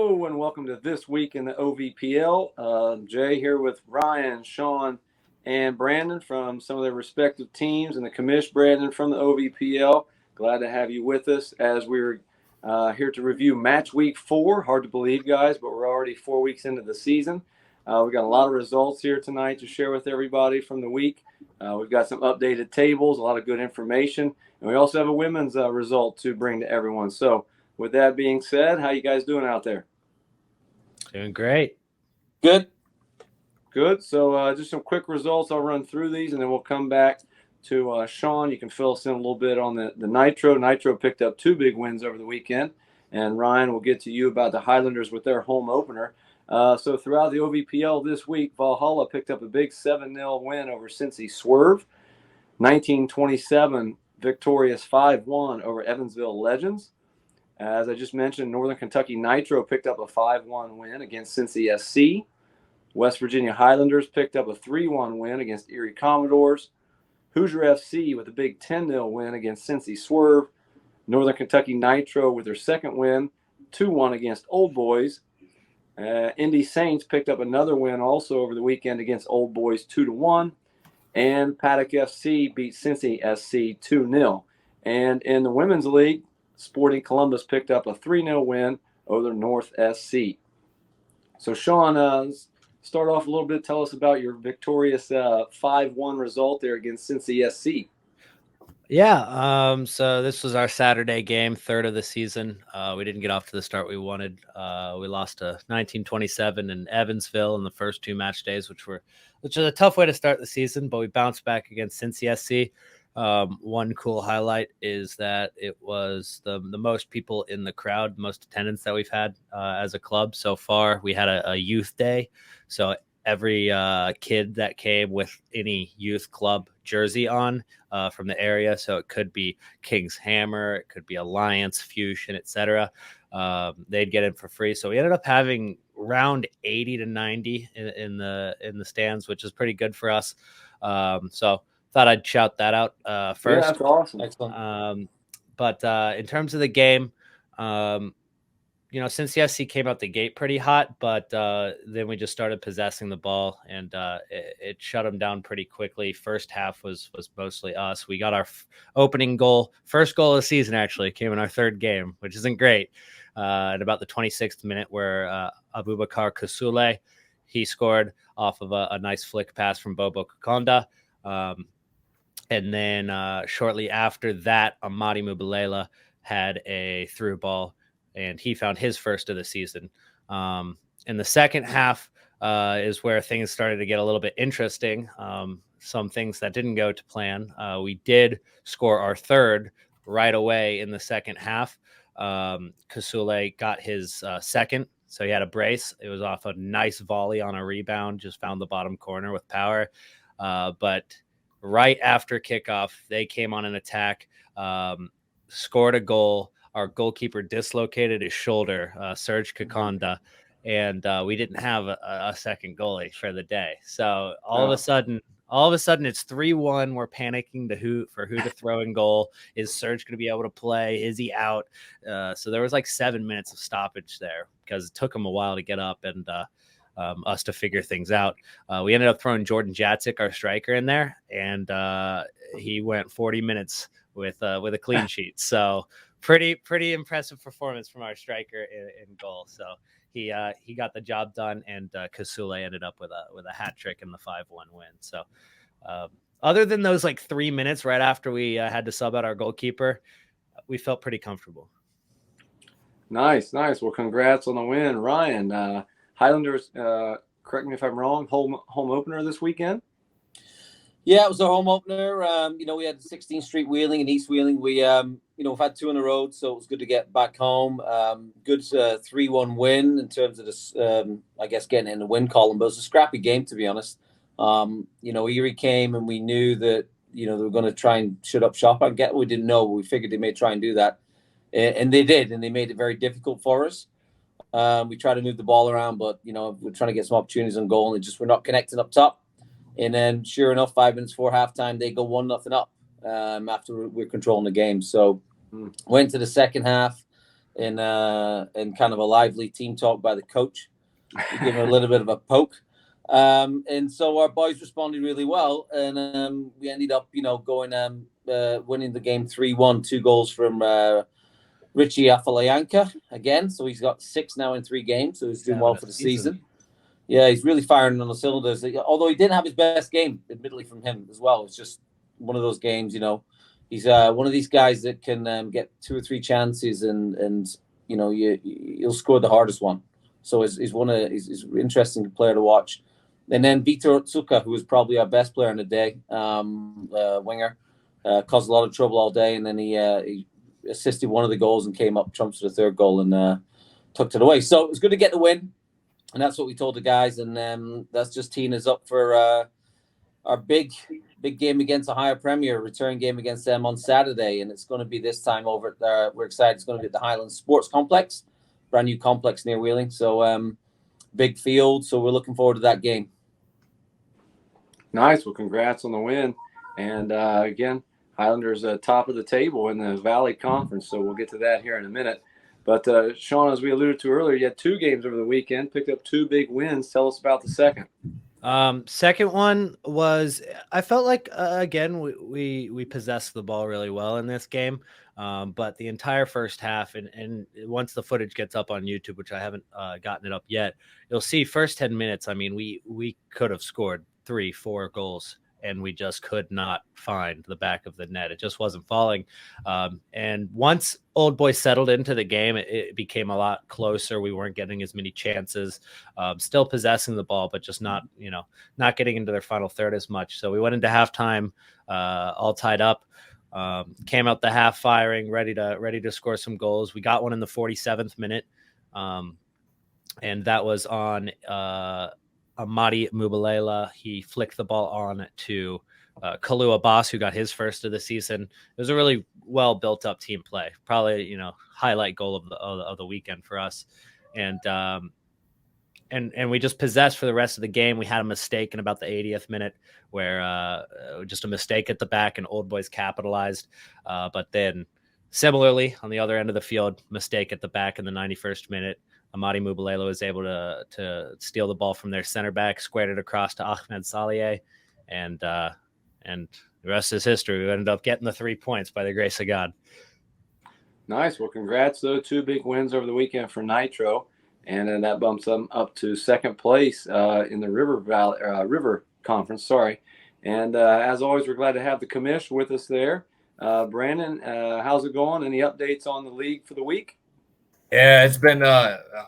Hello and welcome to This Week in the OVPL. Jay here with Ryan, Sean, and Brandon from some of their respective teams, and the commish Brandon from the OVPL. Glad to have you with us as we're here to review match week 4. Hard to believe, guys, but we're already 4 weeks into the season. We've got a lot of results here tonight to share with everybody from the week. We've got some updated tables, a lot of good information, and we also have a women's result to bring to everyone. So, with that being said, how you guys doing out there? Doing great. Good. So just some quick results. I'll run through these, and then we'll come back to Sean. You can fill us in a little bit on the Nitro. Nitro picked up 2 big wins over the weekend, and Ryan will get to you about the Highlanders with their home opener. So throughout the OVPL this week, Valhalla picked up a big 7-0 win over Cincy Swerve. 1927 victorious 5-1 over Evansville Legends. As I just mentioned, Northern Kentucky Nitro picked up a 5-1 win against Cincy SC. West Virginia Highlanders picked up a 3-1 win against Erie Commodores. Hoosier FC with a big 10-0 win against Cincy Swerve. Northern Kentucky Nitro with their second win, 2-1 against Old Boys. Indy Saints picked up another win also over the weekend against Old Boys, 2-1. And Paddock FC beat Cincy SC 2-0. And in the Women's League, Sporting Columbus picked up a 3-0 win over North SC. So, Sean, start off a little bit. Tell us about your victorious 5-1 result there against Cincy SC. Yeah, so this was our Saturday game, third of the season. We didn't get off to the start we wanted. We lost to 1927 in Evansville in the first 2 match days, which was a tough way to start the season, but we bounced back against Cincy SC. One cool highlight is that it was the most people in the crowd, most attendance that we've had as a club so far. We had a youth day, so every kid that came with any youth club jersey on from the area, so it could be King's Hammer, it could be Alliance, Fusion, etc. They'd get in for free. So we ended up having around 80 to 90 in the stands, which is pretty good for us. So thought I'd shout that out first. Yeah, that's awesome. Excellent. But in terms of the game, Cincy SC came out the gate pretty hot, but then we just started possessing the ball, and it shut them down pretty quickly. First half was mostly us. We got our opening goal, first goal of the season, actually, came in our third game, which isn't great. At about the 26th minute, where Abubakar Kusule, he scored off of a nice flick pass from Bobo Kakonda. And then shortly after that, Amadi Mubalela had a through ball, and he found his first of the season. In the second half is where things started to get a little bit interesting. Some things that didn't go to plan. We did score our third right away in the second half. Kasule got his second, so he had a brace. It was off a nice volley on a rebound, just found the bottom corner with power. But right after kickoff, they came on an attack, scored a goal. Our goalkeeper dislocated his shoulder, Serge Kakonda, and we didn't have a second goalie for the day. So all of a sudden, it's 3-1. We're panicking who to throw in goal. Is Serge going to be able to play? Is he out? So there was like 7 minutes of stoppage there because it took him a while to get up and us to figure things out. We ended up throwing Jordan Jacek, our striker, in there, and he went 40 minutes with a clean sheet. So pretty impressive performance from our striker in goal. So he got the job done, and Kasule ended up with a hat trick in the 5-1 win. So other than those like 3 minutes right after we had to sub out our goalkeeper, we felt pretty comfortable. Nice. Well, congrats on the win, Ryan. Highlanders, correct me if I'm wrong, home opener this weekend? Yeah, it was our home opener. We had 16th Street Wheeling and East Wheeling. We, we've had 2 on the road, so it was good to get back home. Good 3-1 win in terms of this, getting in the win column. But it was a scrappy game, to be honest. Erie came and we knew that, they were going to try and shut up shop. We didn't know, but we figured they may try and do that. And they did, and they made it very difficult for us. We tried to move the ball around, but, we're trying to get some opportunities on goal, and we're not connecting up top. And then, sure enough, 5 minutes before halftime, they go 1-0 up after we're controlling the game. So went to the second half. in kind of a lively team talk by the coach. We give him a little bit of a poke. And so our boys responded really well, and we ended up, going winning the game 3-1, 2 goals from Richie Afalayanka again. So he's got 6 now in 3 games, so he's doing well for the season. Yeah, he's really firing on the cylinders. Although he didn't have his best game, admittedly, from him as well. It's just one of those games, He's one of these guys that can get 2 or 3 chances, and you'll score the hardest one. So he's an interesting player to watch. And then Vitor Otsuka, who was probably our best player in the day, winger, caused a lot of trouble all day, and then he assisted one of the goals and came up trumps for the 3rd goal and tucked it away. So it was good to get the win, and that's what we told the guys, and that's just teeing us up for our big game against Ohio Premier, return game against them on Saturday, and it's going to be this time over at we're excited. It's going to be at the Highland Sports Complex, brand new complex near Wheeling. So big field. So we're looking forward to that game. Nice. Well, congrats on the win. And again, Highlanders top of the table in the Valley Conference. So we'll get to that here in a minute. But Sean, as we alluded to earlier, you had 2 games over the weekend, picked up 2 big wins. Tell us about the second. Second one was, I felt like, again, we possessed the ball really well in this game. But the entire first half, and once the footage gets up on YouTube, which I haven't gotten it up yet, you'll see first 10 minutes. I mean, we could have scored 3-4 goals, and we just could not find the back of the net. It just wasn't falling. And once Old Boy settled into the game, it became a lot closer. We weren't getting as many chances, still possessing the ball, but just not getting into their final third as much. So we went into halftime all tied up. Came out the half firing, ready to score some goals. We got one in the 47th minute, and that was on Amadi Mubalela. He flicked the ball on to Kalu Abbas, who got his first of the season. It was a really well built up team play. Probably highlight goal of the weekend for us, and we just possessed for the rest of the game. We had a mistake in about the 80th minute where just a mistake at the back and Old Boys capitalized. But then similarly on the other end of the field, mistake at the back in the 91st minute. Amadi Mubalela was able to steal the ball from their center back, squared it across to Ahmed Saleh, and the rest is history. We ended up getting the 3 points by the grace of God. Nice. Well, congrats, though. 2 big wins over the weekend for Nitro. And then that bumps them up to 2nd place in the River Conference. Sorry. And as always, we're glad to have the commish with us there. Brandon, how's it going? Any updates on the league for the week? Yeah, it's been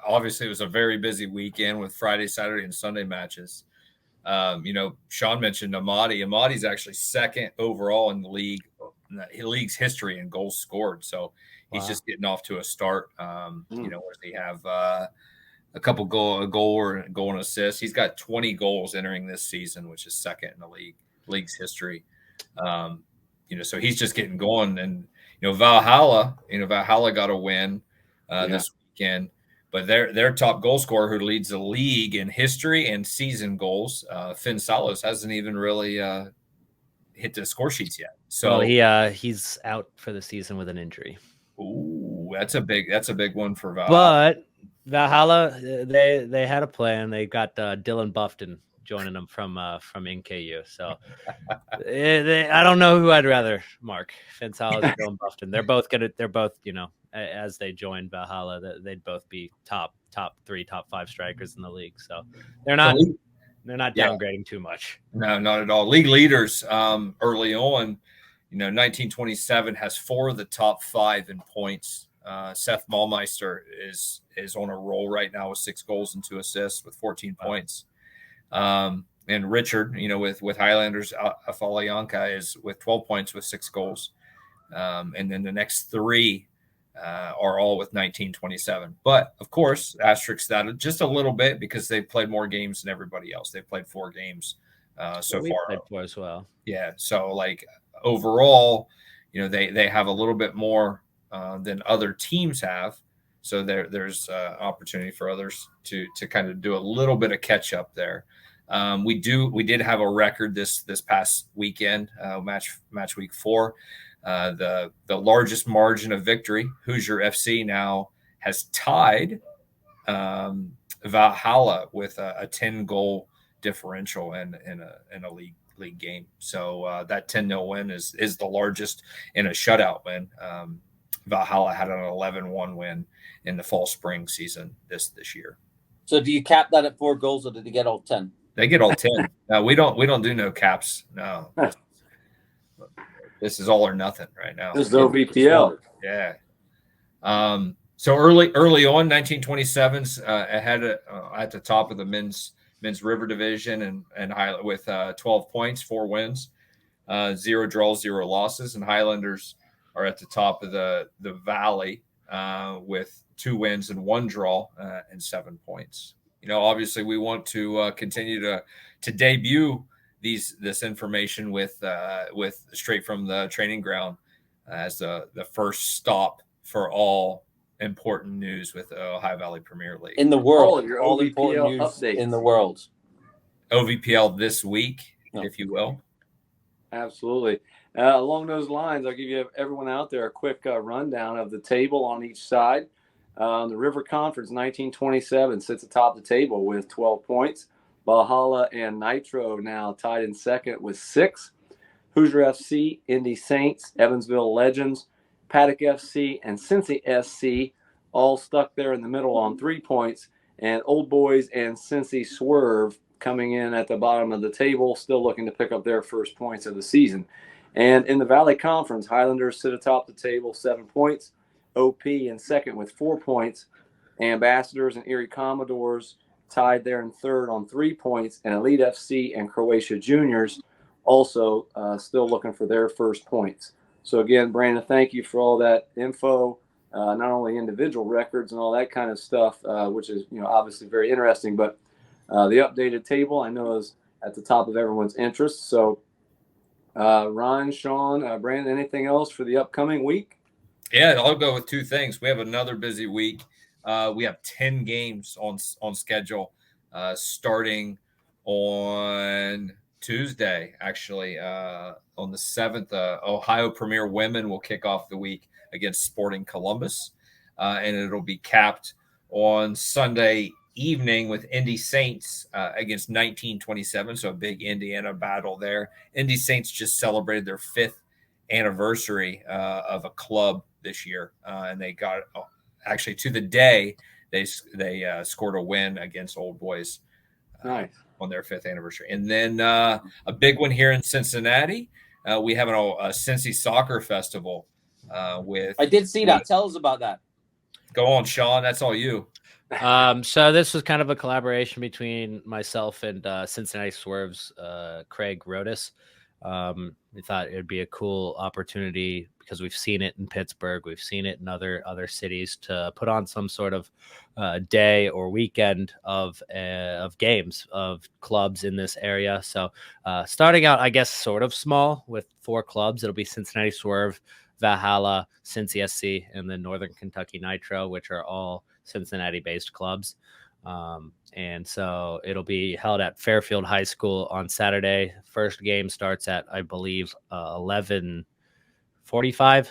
obviously it was a very busy weekend with Friday, Saturday, and Sunday matches. Sean mentioned Amadi. Amadi's actually 2nd overall in the league, in the league's history in goals scored. So he's just getting off to a start. Where they have a couple a goal and assist. He's got 20 goals entering this season, which is 2nd in the league's history. So he's just getting going. And Valhalla got a win this weekend, but their top goal scorer, who leads the league in history and season goals, Finn Salos, hasn't even really hit the score sheets yet. So he's out for the season with an injury. Ooh, that's a big one for Valhalla. But Valhalla, they had a plan. They got Dylan Buffton joining them from NKU. So I don't know who I'd rather, Mark, Finn Salos or Dylan Buffton. They're both as they join Valhalla, they'd both be top 3, top 5 strikers in the league. So they're not downgrading too much. No, not at all. League leaders early on, 1927 has 4 of the top 5 in points. Seth Maulmeister is on a roll right now with 6 goals and 2 assists with 14 points. And Richard, with Highlanders, Afalayanka is with 12 points with 6 goals. And then the next 3 are all with 1927. But, of course, asterisk that just a little bit because they've played more games than everybody else. They've played 4 games so far. Played 4 as well. Yeah. So, overall, they have a little bit more than other teams have. So there's opportunity for others to kind of do a little bit of catch up there. We did have a record this past weekend, match week 4. The largest margin of victory, Hoosier FC now has tied Valhalla with a 10-goal differential in a league game. So that 10-0 win is the largest in a shutout win. Valhalla had an 11-1 win in the fall spring season this year. So do you cap that at 4 goals, or did they get all 10? They get all 10. No, we don't do no caps. No. This is all or nothing right now. This is OVPL. Yeah. So early on, 1927's ahead at the top of the men's river division and Highland with 12 points, 4 wins, 0 draws, 0 losses, and Highlanders are at the top of the valley with 2 wins and 1 draw and 7 points. Obviously we want to continue to debut this information with straight from the training ground as the first stop for all important news with Ohio Valley Premier League in the world. All important news updates in the world. OVPL this week, if you will. Absolutely. Along those lines, I'll give everyone out there a quick rundown of the table on each side. The River Conference 1927 sits atop the table with 12 points. Valhalla and Nitro now tied in second with 6. Hoosier FC, Indy Saints, Evansville Legends, Paddock FC, and Cincy SC all stuck there in the middle on 3 points. And Old Boys and Cincy Swerve coming in at the bottom of the table, still looking to pick up their first points of the season. And in the Valley Conference, Highlanders sit atop the table, 7 points. OP in second with 4 points. Ambassadors and Erie Commodores tied there in third on 3 points. And Elite FC and Croatia Juniors also still looking for their first points. So again, Brandon, thank you for all that info, not only individual records and all that kind of stuff, which is obviously very interesting, but the updated table I know is at the top of everyone's interest. So Ryan, Sean, Brandon, anything else for the upcoming week? Yeah, I'll go with 2 things. We have another busy week. We have 10 games on schedule starting on Tuesday, actually, on the 7th. Ohio Premier Women will kick off the week against Sporting Columbus, and it'll be capped on Sunday evening with Indy Saints against 1927, so a big Indiana battle there. Indy Saints just celebrated their 5th anniversary of a club this year, and they got actually to the day they scored a win against Old Boys. Nice. On their 5th anniversary. And then a big one here in Cincinnati. We have a Cincy Soccer Festival with. I did see that. Tell us about that. Go on, Sean. That's all you. So this was kind of a collaboration between myself and Cincinnati Swerve's Craig Rodas. We thought it would be a cool opportunity because we've seen it in Pittsburgh, we've seen it in other cities, to put on some sort of day or weekend of games of clubs in this area. So starting out, I guess, sort of small with 4 clubs. It'll be Cincinnati Swerve, Valhalla, Cincy SC, and then Northern Kentucky Nitro, which are all Cincinnati-based clubs. And so it'll be held at Fairfield High School on Saturday. First game starts at, I believe, 11:45,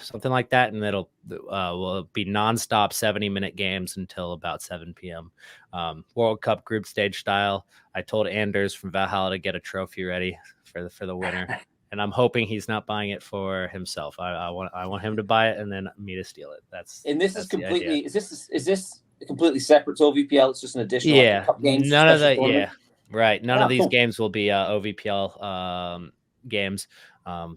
something like that, and it'll will be nonstop 70-minute games until about 7 p.m. World Cup group stage style. I told Anders from Valhalla to get a trophy ready for the winner, and I'm hoping he's not buying it for himself. I want him to buy it and then me to steal it. This is completely. Is this completely separate to OVPL? It's just an additional. Yeah, Cup games, none of the tournament? right. None of these cool. games will be OVPL games.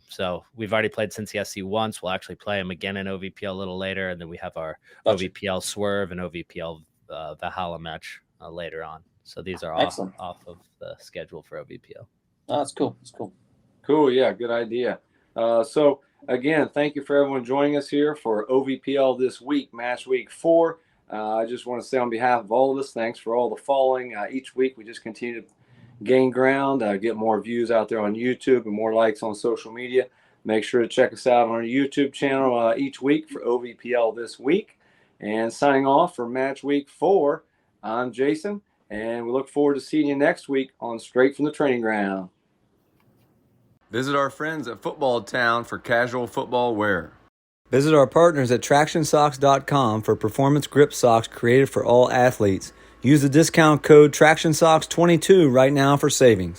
So we've already played Cincy SC once. We'll actually play them again in OVPL a little later, and then we have our OVPL Swerve and OVPL Valhalla match later on. So these are off of the schedule for OVPL. Oh, that's cool. That's cool. Cool. Yeah, good idea. So again, thank you for everyone joining us here for OVPL this week, match week 4. I just want to say on behalf of all of us, thanks for all the following. Each week we just continue to gain ground, get more views out there on YouTube and more likes on social media. Make sure to check us out on our YouTube channel each week for OVPL this week. And signing off for match week 4, I'm Jason, and we look forward to seeing you next week on Straight from the Training Ground. Visit our friends at Football Town for casual football wear. Visit our partners at TractionSocks.com for performance grip socks created for all athletes. Use the discount code TractionSocks22 right now for savings.